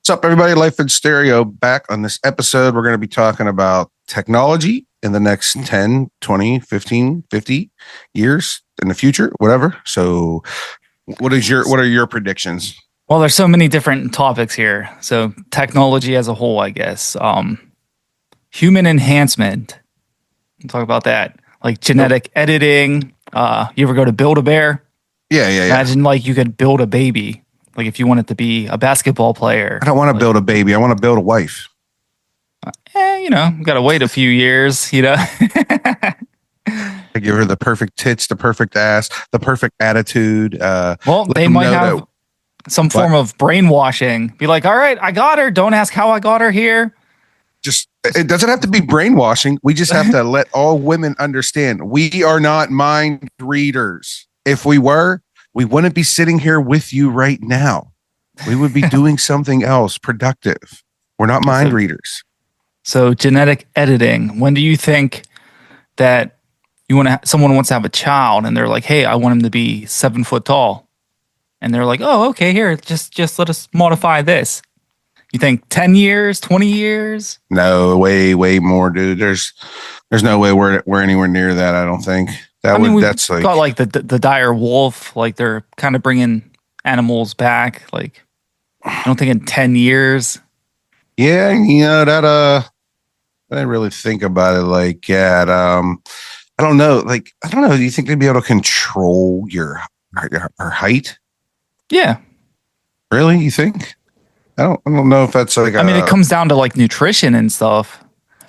What's up, everybody? Life in Stereo back on this episode. We're going to be talking about technology in the next 10, 20, 15, 50 years in the future, whatever. So what are your predictions? Well, there's so many different topics here. So technology as a whole, I guess. Human enhancement. We'll talk about that. Like genetic editing. You ever go to Build-A-Bear? Yeah. Imagine like you could build a baby. Like if you want it to be a basketball player. I don't want to build a baby. I want to build a wife. Got to wait a few years, I give her the perfect tits, the perfect ass, the perfect attitude. Well, they might have some form of brainwashing. Be like, all right, I got her. Don't ask how I got her here. It doesn't have to be brainwashing. We just have to let all women understand we are not mind readers. If we were, we wouldn't be sitting here with you right now. We would be doing something else productive. We're not mind readers. So genetic editing. When do you think that someone wants to have a child and they're like, hey, I want him to be 7 foot tall. And they're like, oh, okay, here, just let us modify this. You think 10 years, 20 years? No, way more, dude. There's no way we're anywhere near that. I don't think. That's like got like the dire wolf. Like they're kind of bringing animals back. Like I don't think in 10 years. Yeah, that I didn't really think about it like that. I don't know. Do you think they'd be able to control your height? Yeah. Really? You think? I don't know if that's like. It comes down to like nutrition and stuff.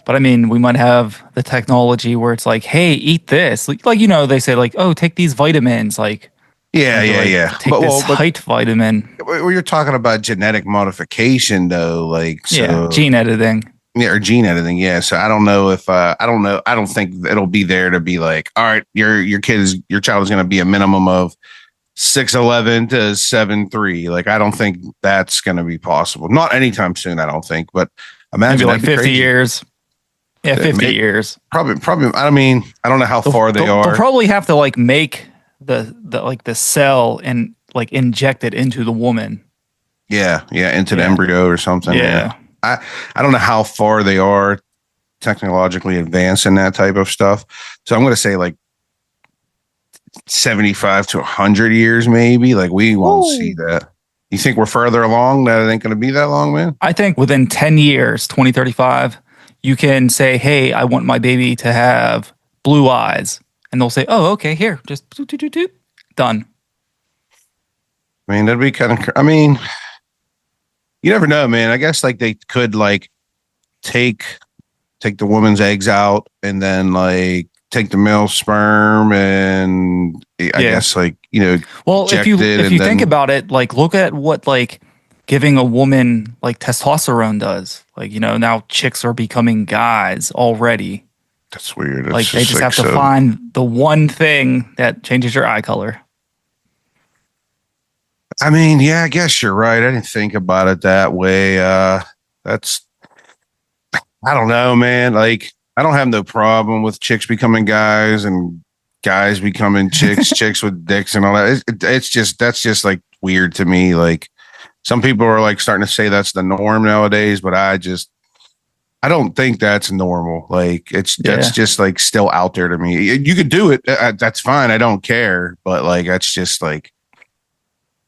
But we might have the technology where it's like, hey, eat this. Like they say like, oh, take these vitamins. Like, yeah. Take this height vitamin. Well, you're talking about genetic modification, though. Like, so, gene editing. Yeah, or gene editing. Yeah. So I don't know if I don't think it'll be there to be like, all right, your child is going to be a minimum of 6'11" to 7'3". Like, I don't think that's going to be possible. Not anytime soon. I don't think. But imagine maybe like 50 years. Yeah, 50 years. Probably. I don't know how far they are. They'll probably have to like make the cell and like inject it into the woman. Yeah, into the embryo or something. Yeah. I don't know how far they are technologically advanced in that type of stuff. So I'm going to say like 75 to 100 years, maybe. Like we won't see that. You think we're further along? That it ain't going to be that long, man? I think within 10 years, 2035, you can say, hey, I want my baby to have blue eyes. And they'll say, oh, okay, here, just done. That'd be kind of, you never know, man. I guess like they could like take the woman's eggs out and then like take the male sperm and I guess like, well, if you think about it, like look at what like giving a woman like testosterone does. Like, now chicks are becoming guys already. That's weird. Like they just have to find the one thing that changes your eye color. I guess you're right. I didn't think about it that way. I don't know, man. Like, I don't have no problem with chicks becoming guys and guys becoming chicks, chicks with dicks and all that. That's just like weird to me. Like, some people are like starting to say that's the norm nowadays, but I don't think that's normal. Like that's just like still out there to me. You could do it. That's fine. I don't care. But like, that's just like,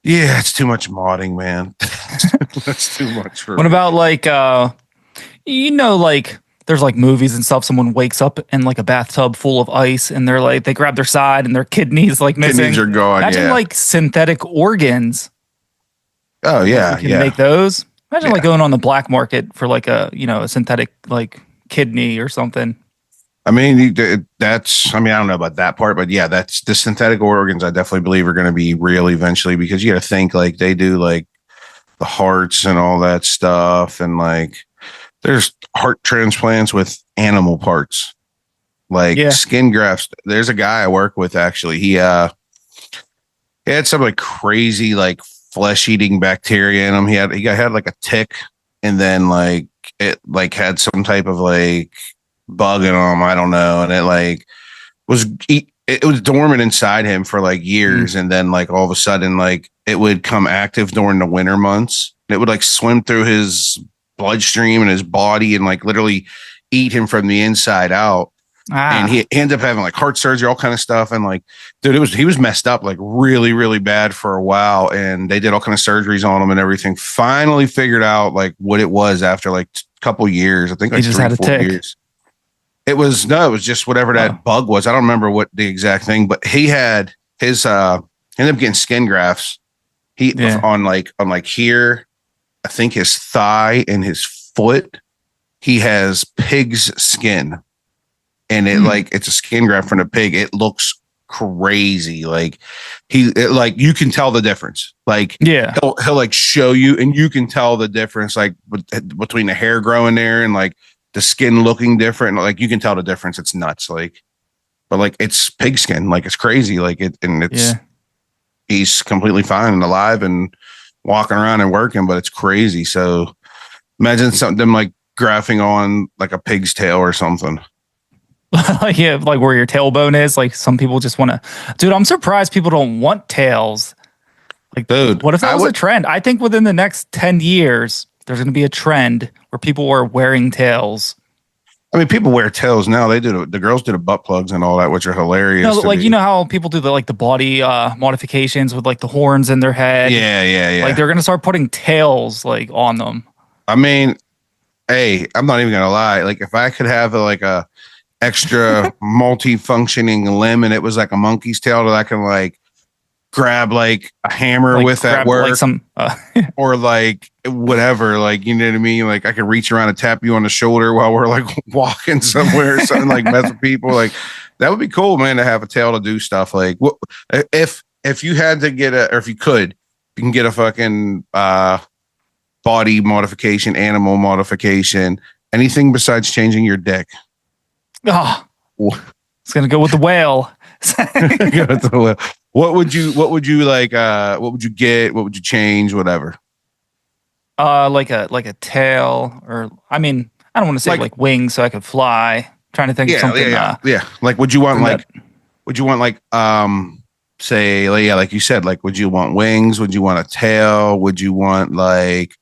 yeah, it's too much modding, man. That's too much for me. What about like, like there's like movies and stuff. Someone wakes up in like a bathtub full of ice and they're like, they grab their side and their kidneys like missing. Kidneys are gone. Imagine like synthetic organs. Oh yeah, you can make those. Imagine like going on the black market for like a synthetic like kidney or something. I don't know about that part, but yeah, that's the synthetic organs. I definitely believe are going to be real eventually because you got to think like they do like the hearts and all that stuff, and like there's heart transplants with animal parts, like skin grafts. There's a guy I work with actually. He had some like crazy like flesh-eating bacteria in him. He had like a tick, and then like it like had some type of like bug in him. I don't know, and it like it was dormant inside him for like years, and then like all of a sudden like it would come active during the winter months, it would like swim through his bloodstream and his body and like literally eat him from the inside out. And he ended up having like heart surgery, all kind of stuff. And like, dude, he was messed up like really, really bad for a while. And they did all kind of surgeries on him and everything. Finally figured out like what it was after like a couple years. I think like he just had a tick. Years. It was just whatever that bug was. I don't remember what the exact thing, but he had his ended up getting skin grafts. On here, I think his thigh and his foot, he has pig's skin. And it's a skin graft from a pig. It looks crazy. Like you can tell the difference. Like, yeah, he'll like show you and you can tell the difference, like between the hair growing there and like the skin looking different. Like you can tell the difference. It's nuts. Like, but like it's pig skin. Like it's crazy. Like he's completely fine and alive and walking around and working, but it's crazy. So imagine them like grafting on like a pig's tail or something. Yeah, like where your tailbone is. Like some people just want to. Dude, I'm surprised people don't want tails. Like, dude, what if that was a trend? I think within the next 10 years, there's going to be a trend where people are wearing tails. I mean, people wear tails now. They do. The girls do the butt plugs and all that, which are hilarious. No, like you know how people do the body modifications with like the horns in their head. Yeah. Like they're going to start putting tails like on them. I mean, hey, I'm not even going to lie. Like if I could have like a extra multi-functioning limb and it was like a monkey's tail that I can like grab like a hammer with at work, like some or like whatever, like you know what I mean, like I can reach around and tap you on the shoulder while we're like walking somewhere or something, like mess with people. Like that would be cool, man, to have a tail to do stuff. Like what if you had to get or if you can get a fucking body modification, animal modification, anything besides changing your dick. Oh, it's gonna go with the whale. What would you like? What would you get? What would you change? Whatever. Like a tail, or I mean, I don't want to say like wings, so I could fly. I'm trying to think of something. Yeah. Like, would you want say, like you said, like, would you want wings? Would you want a tail? Would you want like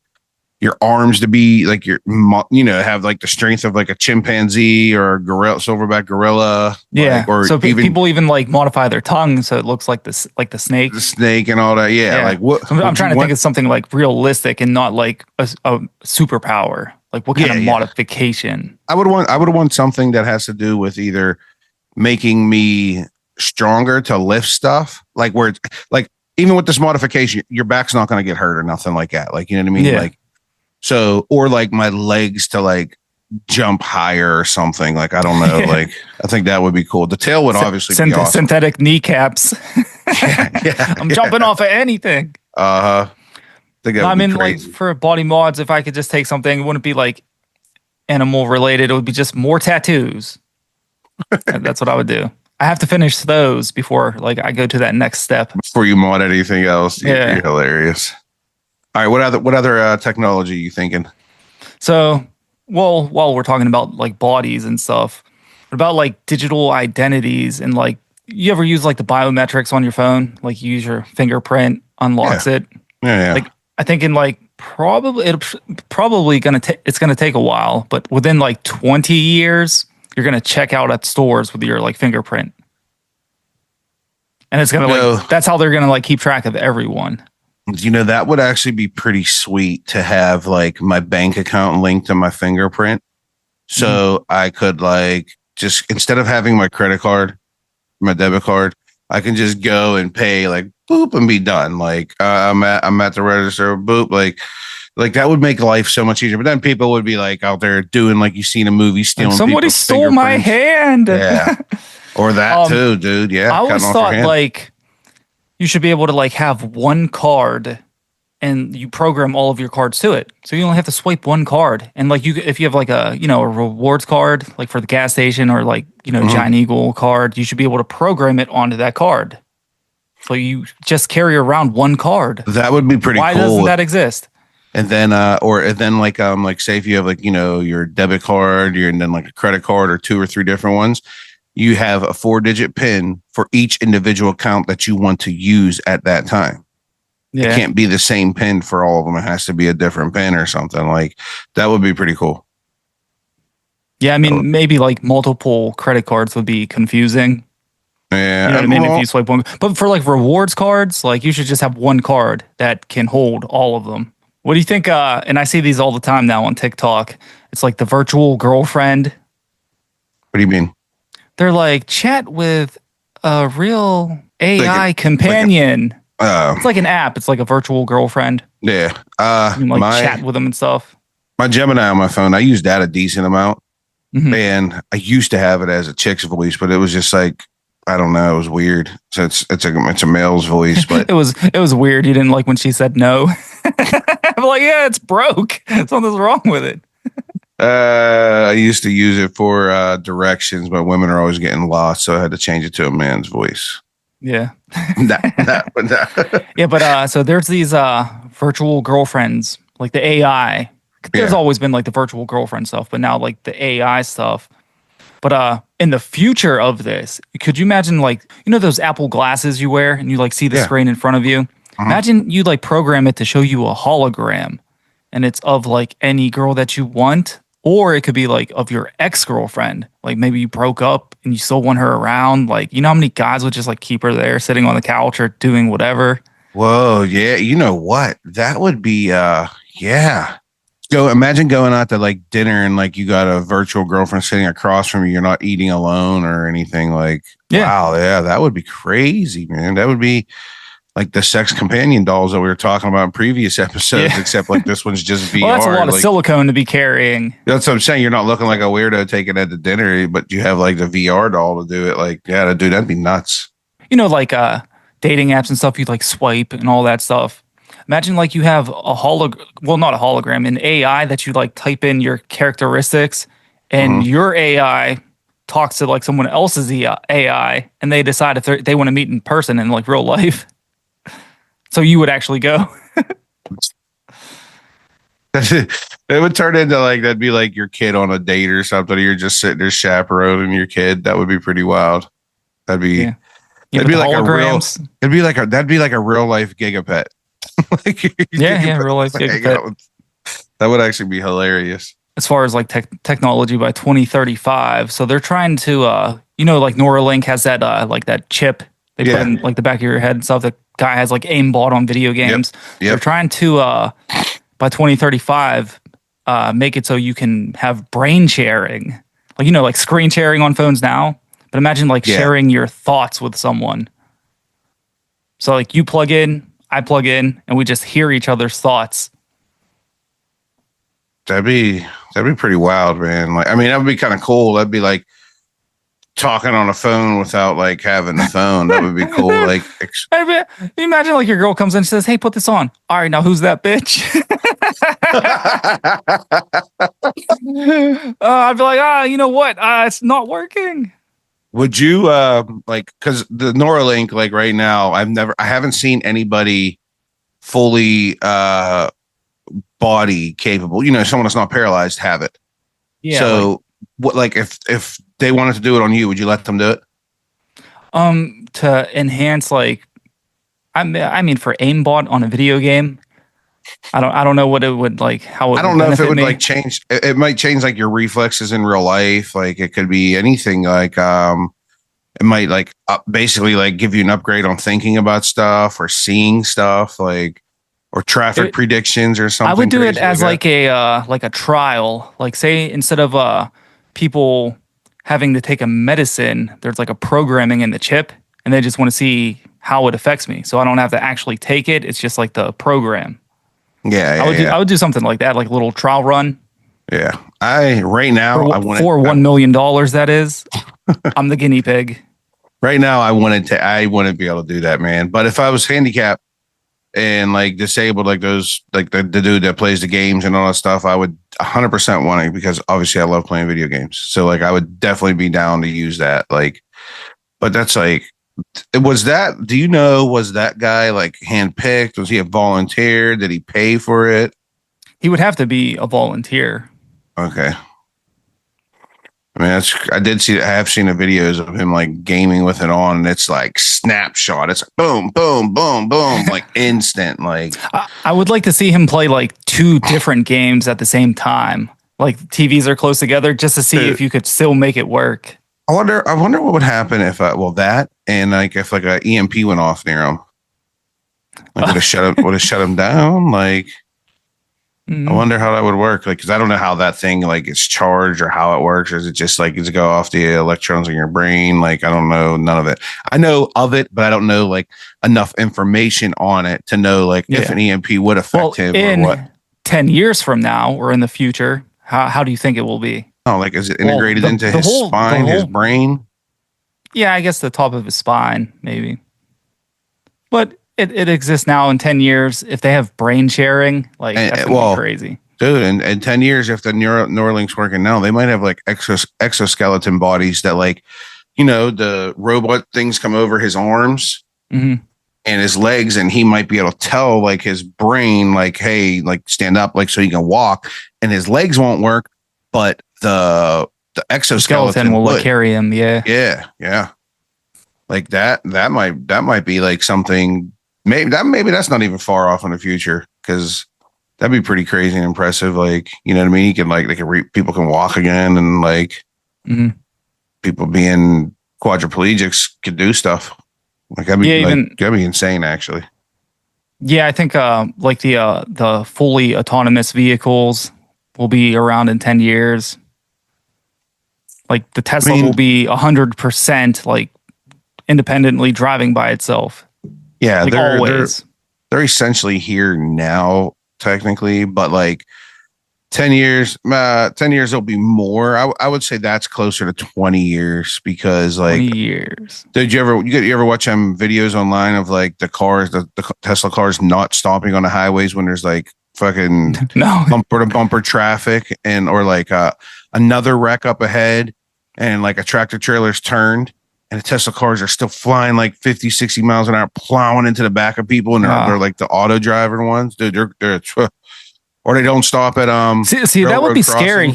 your arms to be like have like the strength of like a chimpanzee or a gorilla, silverback gorilla? Yeah. Like, or so people even like modify their tongue so it looks like this, like the snake and all that. Yeah. Like what? I'm trying to think of something like realistic and not like a superpower. Like what kind of modification? I would want something that has to do with either making me stronger to lift stuff, like where it's like even with this modification, your back's not going to get hurt or nothing like that. Like you know what I mean? Yeah. Like. So, or like my legs to like jump higher or something. Like, I don't know. Like, I think that would be cool. The tail would obviously be awesome. Synthetic kneecaps. I'm jumping off of anything. I mean, like for body mods, if I could just take something, it wouldn't be like animal related. It would be just more tattoos. That's what I would do. I have to finish those before like I go to that next step. Before you mod anything else. You're hilarious. All right, what other technology are you thinking? So, well, while we're talking about like bodies and stuff, what about like digital identities and like you ever use like the biometrics on your phone? Like you use your fingerprint, unlocks it. Yeah. Like I think in like it's gonna take a while, but within like 20 years, you're gonna check out at stores with your like fingerprint, and it's gonna that's how they're gonna like keep track of everyone. You know, that would actually be pretty sweet to have like my bank account linked to my fingerprint. So I could like just instead of having my credit card, my debit card, I can just go and pay like boop and be done. Like I'm at the register, boop, like that would make life so much easier. But then people would be like out there doing like you see in a movie, stealing. Somebody stole my hand. Yeah. Or that too, dude. Yeah. I always thought like you should be able to like have one card and you program all of your cards to it. So you only have to swipe one card. And like if you have like a, a rewards card, like for the gas station or like, Giant Eagle card, you should be able to program it onto that card. So you just carry around one card. That would be pretty cool. Why doesn't that exist? And then, like say if you have like, your debit card, and then like a credit card or 2 or 3 different ones, you have a 4-digit PIN for each individual account that you want to use at that time. It Yeah. can't be the same pin for all of them. It has to be a different pin or something. Like that would be pretty cool. Yeah, I That would- mean, maybe like multiple credit cards would be confusing. Yeah, You know what I mean? If well, you swipe one, but for like rewards cards, like you should just have one card that can hold all of them. What do you think? And I see these all the time now on TikTok. It's like the virtual girlfriend. what do you mean? They're like chat with a real Like AI it, like it, companion. uh, It's like an app. It's like a virtual girlfriend. yeah. You can like chat with them and stuff. My Gemini on my phone, I use that a decent amount. Mhm. And I used to have it as a chick's voice, but it was just like I don't know, it was weird. So it's a male's voice, but It was weird. You didn't like when she said no. I'm like, yeah, it's broke. Something's wrong with it. I used to use it for directions, but women are always getting lost, so I had to change it to a man's voice. Yeah. That. Yeah, but so there's these virtual girlfriends, like the AI. There's Yeah. always been like the virtual girlfriend stuff, but now like the AI stuff. But in the future of this, could you imagine like you know those Apple glasses you wear and you like see the Yeah. screen in front of you? Imagine you like program it to show you a hologram and it's of like any girl that you want, or it could be like of your ex-girlfriend. Like maybe you broke up and you still want her around. Like, you know how many guys would just like keep her there sitting on the couch or doing whatever? Whoa, yeah. You know what? That would be yeah. Go imagine going out to like dinner and like you got a virtual girlfriend sitting across from you. You're not eating alone or anything. Like, Yeah. wow, yeah, that would be crazy, man. That would be like the sex companion dolls that we were talking about in previous episodes, Yeah. except like this one's just VR. Well, that's a lot of like, silicone to be carrying. that's what I'm saying. You're not looking like a weirdo taking it to dinner, but you have like the VR doll to do it. Like, yeah, to do that'd be nuts. You know, like dating apps and stuff, you like swipe and all that stuff. Imagine like you have well, not a hologram, an AI that you like type in your characteristics and Mhm. your AI talks to like someone else's AI and they decide if they want to meet in person in like real life. So you would actually go. It would turn into like that'd be like your kid on a date or something. Or you're just sitting there chaperoning your kid. That would be pretty wild. That'd be Yeah. Yeah, that'd but be the like a real. holograms. It'd be like that'd be like a real life gigapet. Like your Yeah, gigapet real life to hang gigapet. out with. That would actually be hilarious. As far as like technology by 2035. So they're trying to you know, like Neuralink has that like that chip they put Yeah. in like the back of your head and stuff that guy has like aimbot on video games. They're Yep. trying to by 2035 make it so you can have brain sharing. Like you know, like screen sharing on phones now. But imagine like Yeah. sharing your thoughts with someone. So like you plug in, I plug in, and we just hear each other's thoughts. That'd be pretty wild, man. Like, I mean, that would be kind of cool. That'd be like talking on a phone without like having the phone. That would be cool. Like, You imagine like your girl comes in and says, "Hey, put this on." All right, now who's that bitch? I'd be like, you know what? It's not working. would you like because the Neuralink, like right now, I haven't seen anybody fully body capable. You know, someone that's not paralyzed have it. Yeah. So what like if they wanted to do it on you, would you let them do it? To enhance like, I mean, for aimbot on a video game, I don't know what it would like. How it I don't know if it benefit would me. like change. It might change like your reflexes in real life. Like it could be anything. Like it might like basically like give you an upgrade on thinking about stuff or seeing stuff like or traffic predictions or something. I would do it crazy as that. like a trial. Like say instead of people having to take a medicine, there's like a programming in the chip, and they just want to see how it affects me. So I don't have to actually take it. It's just like the program. Yeah, I would do something like that, like a little trial run yeah. I right now I want for $1 million. That is, I'm the guinea pig. right now I wouldn't be able to do that, man. But if I was handicapped and like disabled, like those like the dude that plays the games and all that stuff, I would 100% want it because obviously I love playing video games. So like I would definitely be down to use that. Like, but that's like, was that guy like handpicked? Was he a volunteer? Did he pay for it? He would have to be a volunteer. Okay. I mean, I have seen the videos of him like gaming with it on, and it's like snapshot. It's like boom, boom, boom, boom, like instant. Like I would like to see him play like two different games at the same time. Like TVs are close together just to see if you could still make it work. I wonder what would happen if, that and like if like a EMP went off near him, like would have shut him down. Like, I wonder how that would work. Like, because I don't know how that thing like is charged or how it works. Or is it just like, does it go off the electrons in your brain? Like, I don't know none of it. I know of it, but I don't know like enough information on it to know like if an EMP would affect him or what. 10 years from now or in the future, how do you think it will be? Oh, like is it integrated into his spine, his brain? Yeah, I guess the top of his spine, maybe. But it exists now. In 10 years. If they have brain sharing, like that's gonna be crazy. Dude, in 10 years, if the Neuralink's working now, they might have like exoskeleton bodies that like, the robot things come over his arms and his legs, and he might be able to tell like his brain, like, hey, like stand up, like so he can walk, and his legs won't work, but the exoskeleton will like, carry him. Yeah. Like that might be like something. Maybe that's not even far off in the future, because that'd be pretty crazy and impressive. Like, you know what I mean? You can like people can walk again, and like people being quadriplegics could do stuff. Like that'd be insane, actually. Yeah, I think like the fully autonomous vehicles will be around in 10 years. Like the Tesla will be 100% like independently driving by itself. Yeah, like they're essentially here now, technically, but like 10 years, 10 years will be more. I would say that's closer to 20 years, because like 20 years. Did you ever watch videos online of like the cars, the Tesla cars not stopping on the highways when there's like fucking bumper to bumper traffic, and or like another wreck up ahead, and like a tractor trailer's turned, and the Tesla cars are still flying like 50, 60 miles an hour, plowing into the back of people, and they're like the auto driver ones. Dude, they're or they don't stop at see that would be scary.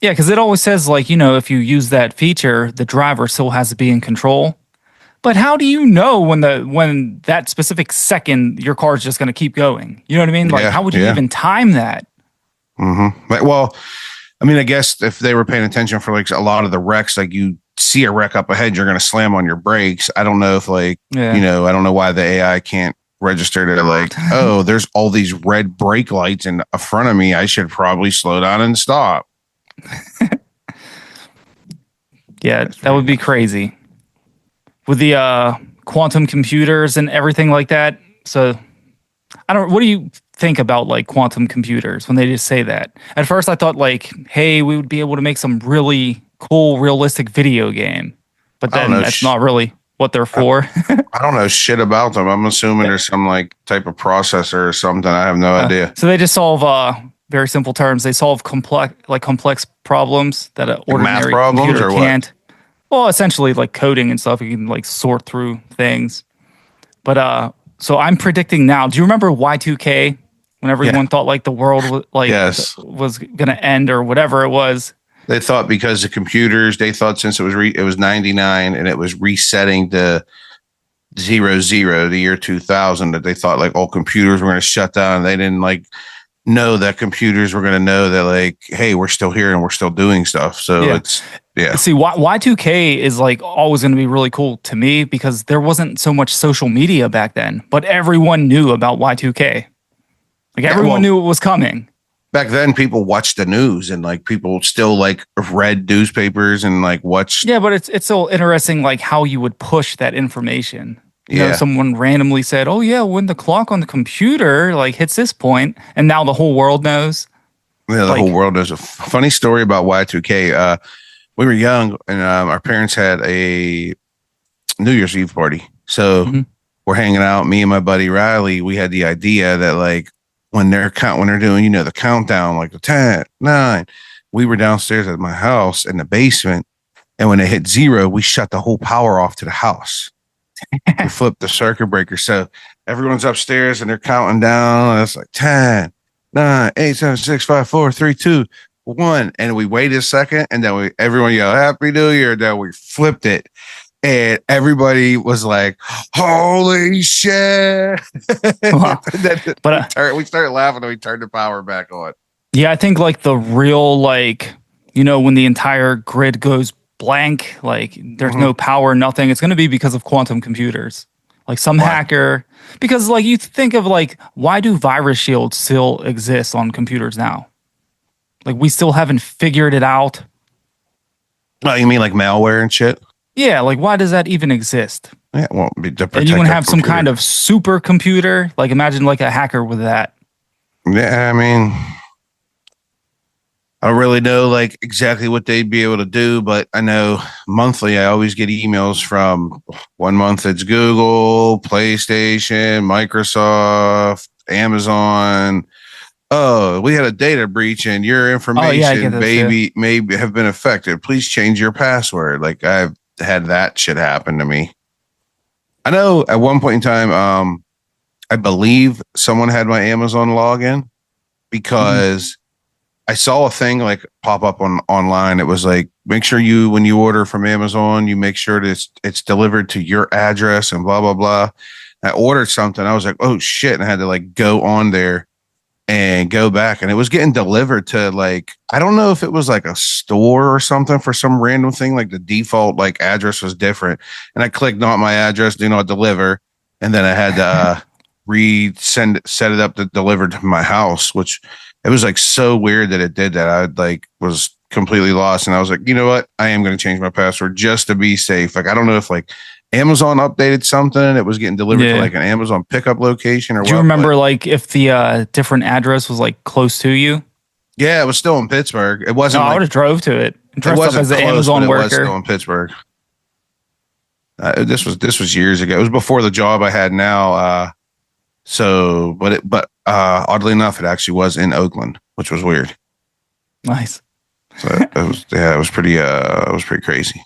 Yeah, because it always says like, if you use that feature, the driver still has to be in control. But how do you know when that specific second your car is just going to keep going? You know what I mean? Like, how would you even time that? Well, I mean, I guess if they were paying attention for like a lot of the wrecks, like you see a wreck up ahead, you're going to slam on your brakes. I don't know if like, I don't know why the AI can't register to like, oh, there's all these red brake lights in front of me. I should probably slow down and stop. Yeah, that would be crazy. With the quantum computers and everything like that. So what do you think about like quantum computers when they just say that? At first I thought like, hey, we would be able to make some really cool, realistic video game. But then that's not really what they're for. I don't know shit about them. I'm assuming there's some like type of processor or something. I have no idea. So they just solve very simple terms. They solve complex problems that an ordinary computer can't. Well, essentially like coding and stuff. You can like sort through things. But so I'm predicting now. Do you remember Y2K? When everyone thought like the world was gonna end or whatever it was. They thought because the computers, they thought since it was 99 and it was resetting to 00, the year 2000, that they thought like all computers were going to shut down. And they didn't like know that computers were going to know that like, hey, we're still here and we're still doing stuff. So it's See, Y2K is like always going to be really cool to me because there wasn't so much social media back then, but everyone knew about Y2K. Like everyone knew it was coming. Back then, people watched the news, and like people still like read newspapers and like watched. Yeah, but it's so interesting, like how you would push that information. You know, someone randomly said, "Oh yeah, when the clock on the computer like hits this point," and now the whole world knows. Yeah, the whole world knows. A funny story about Y2K. We were young, and our parents had a New Year's Eve party. So we're hanging out. Me and my buddy Riley. We had the idea that like, when they're doing, the countdown, like the 10, 9, we were downstairs at my house in the basement. And when they hit 0, we shut the whole power off to the house. We flipped the circuit breaker. So everyone's upstairs and they're counting down. And it's like 10, 9, 8, 7, 6, 5, 4, 3, 2, one, and we waited a second, and then everyone yelled Happy New Year. Then we flipped it, and everybody was like, "Holy shit!" Wow. But We started laughing, and we turned the power back on. yeah, I think like the real like when the entire grid goes blank, like there's no power, nothing. It's going to be because of quantum computers. Like some Why? hacker, because like you think of like why do virus shields still exist on computers now? Like we still haven't figured it out. Oh, you mean like malware and shit? Yeah, like why does that even exist? Yeah, it won't be to And you protect want to our have some computer. kind of supercomputer? Like imagine like a hacker with that. Yeah, I mean, I don't really know like exactly what they'd be able to do, but I know monthly I always get emails from one month it's Google, PlayStation, Microsoft, Amazon. Oh, we had a data breach and your Oh yeah, I get information those too. maybe have been affected. Please change your password. Like I've had that shit happen to me. I know at one point in time, I believe someone had my Amazon login Mhm. because I saw a thing like pop up on online. It was like, make sure you, when you order from Amazon, you make sure that it's delivered to your address and blah, blah, blah. I ordered something. I was like, oh shit. And I had to like go on there and go back. And it was getting delivered to like, I don't know if it was like a store or something for some random thing. Like the default like address was different. And I clicked not my address, do not deliver. And then I had to set it up to deliver to my house, which it was like so weird that it did that. I like was completely lost, and I was like, you know what? I am going to change my password just to be safe. Like I don't know if like Amazon updated something. It was getting delivered to Yeah. like an Amazon pickup location or Do you what? But remember like if the different address was like close to you? yeah, it was still in Pittsburgh. No, I would have drove to it, It dressed up wasn't as an close, but Amazon it was still worker. in Pittsburgh. This was years ago. It was before the job I had now. But oddly enough, it actually was in Oakland, which was weird. Nice. So it was pretty crazy.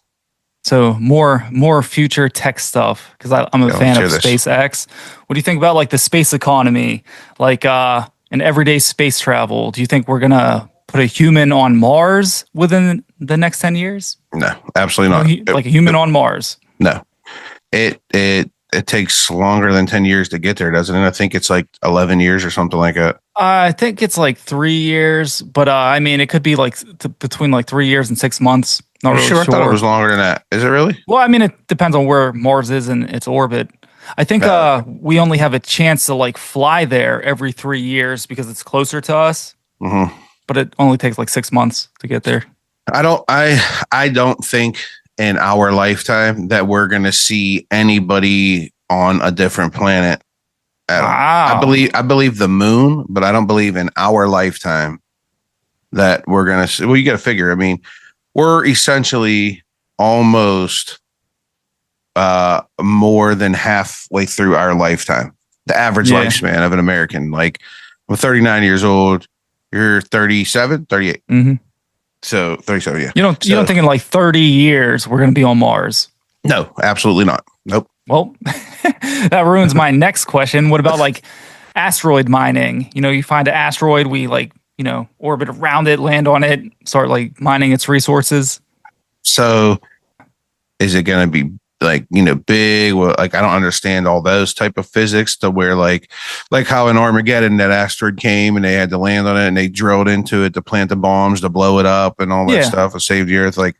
So more future tech stuff because I'm a Yeah, fan let's of hear this. SpaceX. What do you think about like the space economy, like an everyday space travel? Do you think we're gonna put a human on Mars within the next 10 years? No, absolutely not. Like a human on Mars. No, it takes longer than 10 years to get there, doesn't it? I think it's like 11 years or something like that. I think it's like 3 years, but I mean, it could be like between like 3 years and 6 months. Not You really sure? I thought it sure. was longer than that. Is it really? Well, I mean, it depends on where Mars is in its orbit. I think Okay. we only have a chance to like fly there every 3 years because it's closer to us, hmm but it only takes like 6 months to get there. I don't think in our lifetime that we're gonna see anybody on a different planet at all. I Wow. believe I believe the moon, but I don't believe in our lifetime that we're gonna see. Well, you got to figure. I mean, we're essentially almost more than halfway through our lifetime. The average Yeah. lifespan of an American. Like I'm 39 years old. You're 37, 38. hmm So 37, yeah. You don't So think in like 30 years we're gonna be on Mars? no, absolutely not. Nope. Well, that ruins my next question. What about like asteroid mining? You find an asteroid, we like orbit around it, land on it, start like mining its resources. So is it going to be like, big? Well, like I don't understand all those type of physics to where like how in Armageddon that asteroid came and they had to land on it and they drilled into it to plant the bombs to blow it up and all that Yeah. stuff to save the earth. Like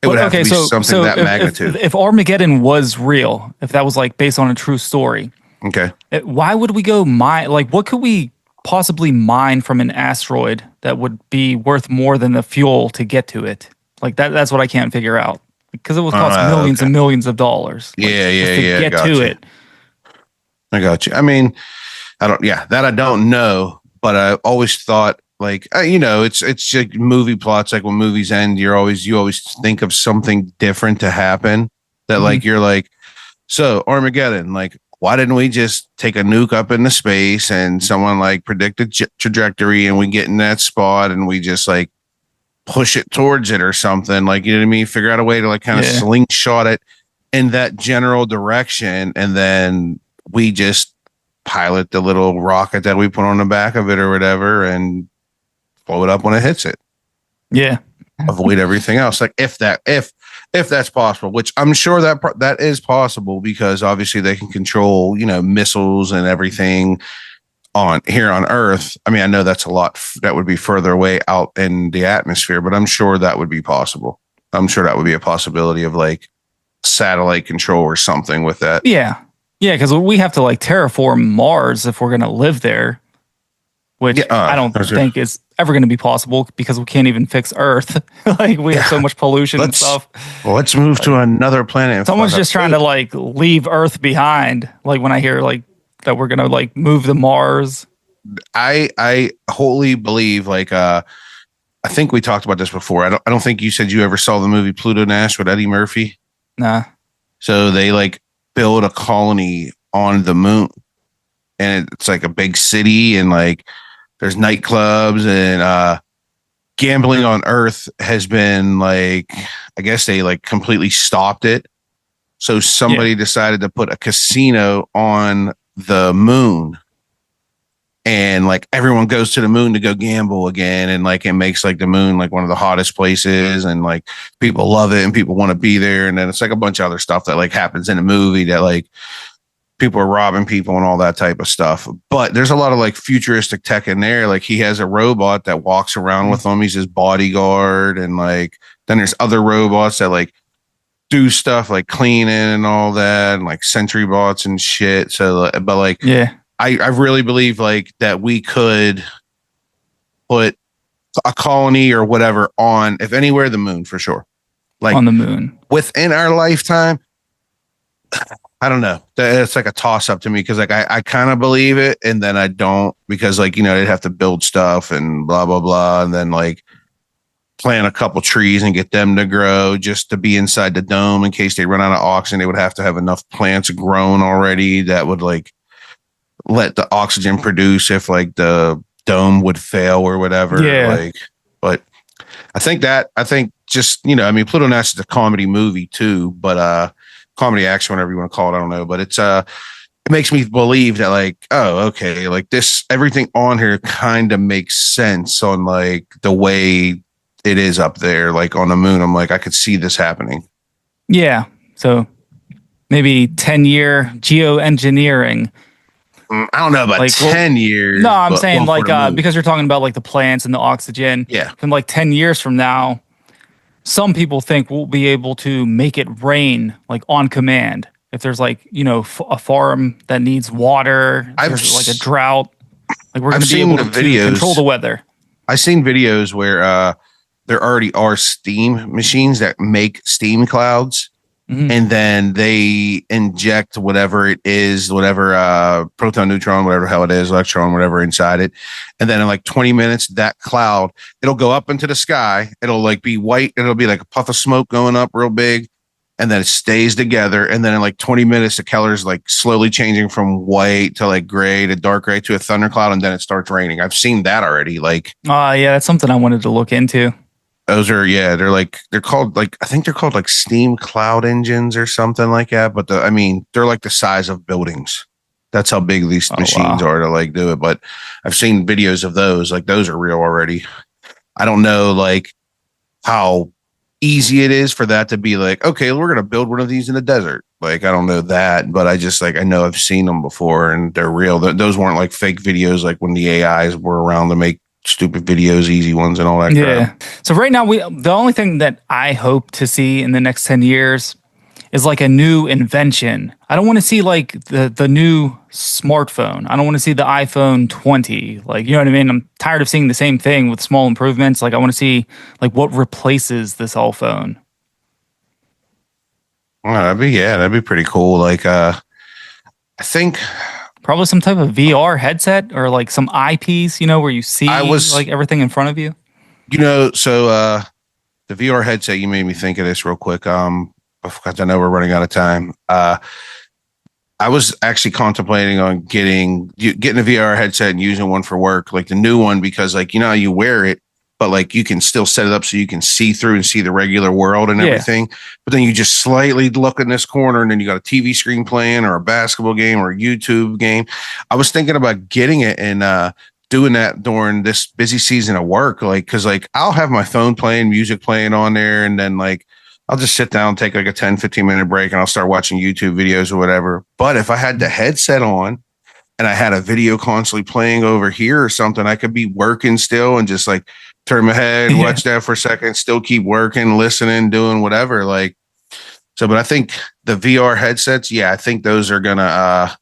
it would But have to okay, be so something so that if magnitude. if Armageddon was real, if that was like based on a true story, Okay. why would we go mine? Like, what could we possibly mine from an asteroid that would be worth more than the fuel to get to it? Like that's what I can't figure out because it would cost millions Okay. and millions of dollars, like Yeah, just yeah, to yeah. get to Gotcha. it. I got you. I mean, yeah, that I don't know, but I always thought like, it's like movie plots. Like when movies end, you always think of something different to happen that Mhm. like, you're like, so Armageddon, like, why didn't we just take a nuke up into space and someone like predict a trajectory and we get in that spot and we just like push it towards it or something? Like, you know what I mean? Figure out a way to like kind of Yeah. slingshot it in that general direction. And then we just pilot the little rocket that we put on the back of it or whatever and blow it up when it hits it. Yeah. avoid everything else. Like if that's possible, which I'm sure that is possible, because obviously they can control, missiles and everything on here on Earth. I mean, I know that's a lot that would be further away out in the atmosphere, but I'm sure that would be possible. I'm sure that would be a possibility of like satellite control or something with that. Yeah. Yeah, because we have to like terraform Mars if we're going to live there, which I don't think is ever going to be possible because we can't even fix Earth. Like we have so much pollution and stuff. Well, let's move to another planet. Someone's just trying to like leave Earth behind. Like when I hear like that we're going to like move to Mars. I wholly believe like I think we talked about this before. I don't think you said you ever saw the movie Pluto Nash with Eddie Murphy. Nah. So they like build a colony on the moon, and it's like a big city, and like there's nightclubs, and gambling on Earth has been like, I guess they like completely stopped it. So somebody decided to put a casino on the moon, and like everyone goes to the moon to go gamble again, and like it makes like the moon like one of the hottest places, and like people love it and people want to be there. And then it's like a bunch of other stuff that like happens in the movie that like people are robbing people and all that type of stuff. But there's a lot of like futuristic tech in there. Like he has a robot that walks around with him. He's his bodyguard. And like, then there's other robots that like do stuff like cleaning and all that, and like sentry bots and shit. So, but like, I really believe like that we could put a colony or whatever on, if anywhere, the moon for sure. Like on the moon within our lifetime. I don't know. It's like a toss up to me, because like I kind of believe it, and then I don't, because like, they'd have to build stuff and blah, blah, blah. And then like plant a couple trees and get them to grow just to be inside the dome in case they run out of oxygen. They would have to have enough plants grown already that would like let the oxygen produce if like the dome would fail or whatever. Like, but I think just, I mean, Pluto Nash is a comedy movie too, but comedy action, whatever you want to call it, I don't know, but it makes me believe that like, oh, okay, like everything on here kind of makes sense on like the way it is up there, like on the moon. I'm like, I could see this happening. Yeah. So maybe 10-year geoengineering. I don't know about like 10 years. No, I'm saying like, because you're talking about like the plants and the oxygen. Yeah. From like 10 years from now, some people think we'll be able to make it rain like on command. If there's like, a farm that needs water, there's like a drought, like we're going to be able to control the weather. I've seen videos where there already are steam machines that make steam clouds. Mm-hmm. And then they inject whatever it is, whatever proton, neutron, whatever the hell it is, electron, whatever inside it. And then in like 20 minutes, that cloud, it'll go up into the sky. It'll like be white. It'll be like a puff of smoke going up real big. And then it stays together. And then in like 20 minutes, the color's like slowly changing from white to like gray to dark gray to a thundercloud. And then it starts raining. I've seen that already. Like, yeah, that's something I wanted to look into. Those are, they're called like, I think they're called like steam cloud engines or something like that. But they're like the size of buildings. That's how big these machines are to like do it. But I've seen videos of those, like those are real already. I don't know like how easy it is for that to be like, okay, we're going to build one of these in the desert. Like, I don't know that, but I just like, I know I've seen them before and they're real. Those weren't like fake videos, like when the AIs were around to make stupid videos, easy ones and all that crap. So right now, the only thing that I hope to see in the next 10 years is like a new invention. I don't want to see like the new smartphone. I don't want to see the iPhone 20. Like, you know what I mean? I'm tired of seeing the same thing with small improvements. Like I want to see like what replaces this whole phone. Well, that'd be pretty cool. Like, I think probably some type of VR headset or like some eyepiece, where you see like everything in front of you. So the VR headset, you made me think of this real quick. Because I know we're running out of time. I was actually contemplating on getting a VR headset and using one for work, like the new one, because like, you wear it, but like you can still set it up so you can see through and see the regular world and everything. But then you just slightly look in this corner and then you got a TV screen playing or a basketball game or a YouTube game. I was thinking about getting it and doing that during this busy season of work, like, cause like I'll have my phone playing, music playing on there, and then like I'll just sit down, take like a 10-15 minute break, and I'll start watching YouTube videos or whatever. But if I had the headset on and I had a video constantly playing over here or something, I could be working still and just like turn my head, watch that for a second, still keep working, listening, doing whatever. Like, so, but I think the VR headsets, yeah, I think those are gonna,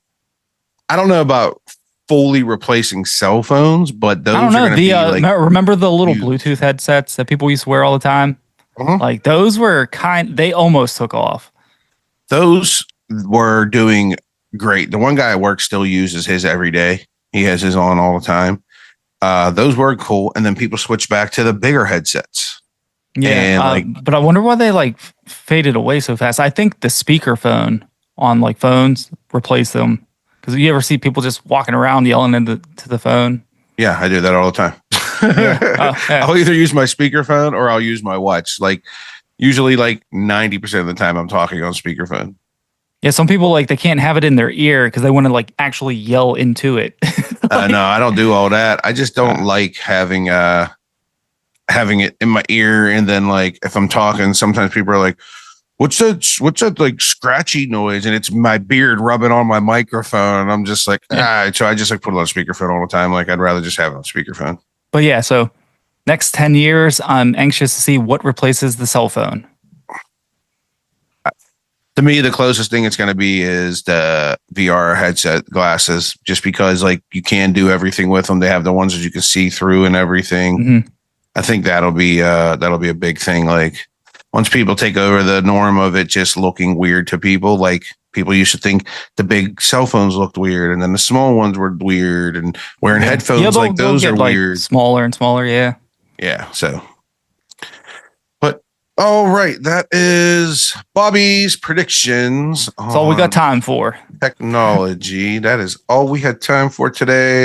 I don't know about fully replacing cell phones, but those I don't know. are going to be like, Remember the little huge. Bluetooth headsets that people used to wear all the time? Uh-huh. Like those were they almost took off. Those were doing great. The one guy at work still uses his every day. He has his on all the time. Those were cool. And then people switched back to the bigger headsets. Yeah. But I wonder why they like faded away so fast. I think the speakerphone on like phones replaced them. Because you ever see people just walking around yelling into the phone? Yeah, I do that all the time. Yeah. I'll either use my speakerphone or I'll use my watch. Like usually like 90% of the time I'm talking on speakerphone. Yeah, some people like they can't have it in their ear because they want to like actually yell into it. No, I don't do all that. I just don't like having it in my ear. And then like if I'm talking, sometimes people are like, what's that like scratchy noise? And it's my beard rubbing on my microphone. And I'm just like, so I just like put it on speakerphone all the time. Like I'd rather just have it on speakerphone. But yeah, so next 10 years, I'm anxious to see what replaces the cell phone. To me, the closest thing it's going to be is the VR headset glasses, just because like you can do everything with them. They have the ones that you can see through and everything. Mm-hmm. I think that'll be a big thing. Like once people take over the norm of it just looking weird to people, like people used to think the big cell phones looked weird and then the small ones were weird, and wearing headphones like those are like weird. Smaller and smaller. Yeah. Yeah. So, but all right. That is Bobby's predictions. That's all we got time for. Technology. That is all we had time for today.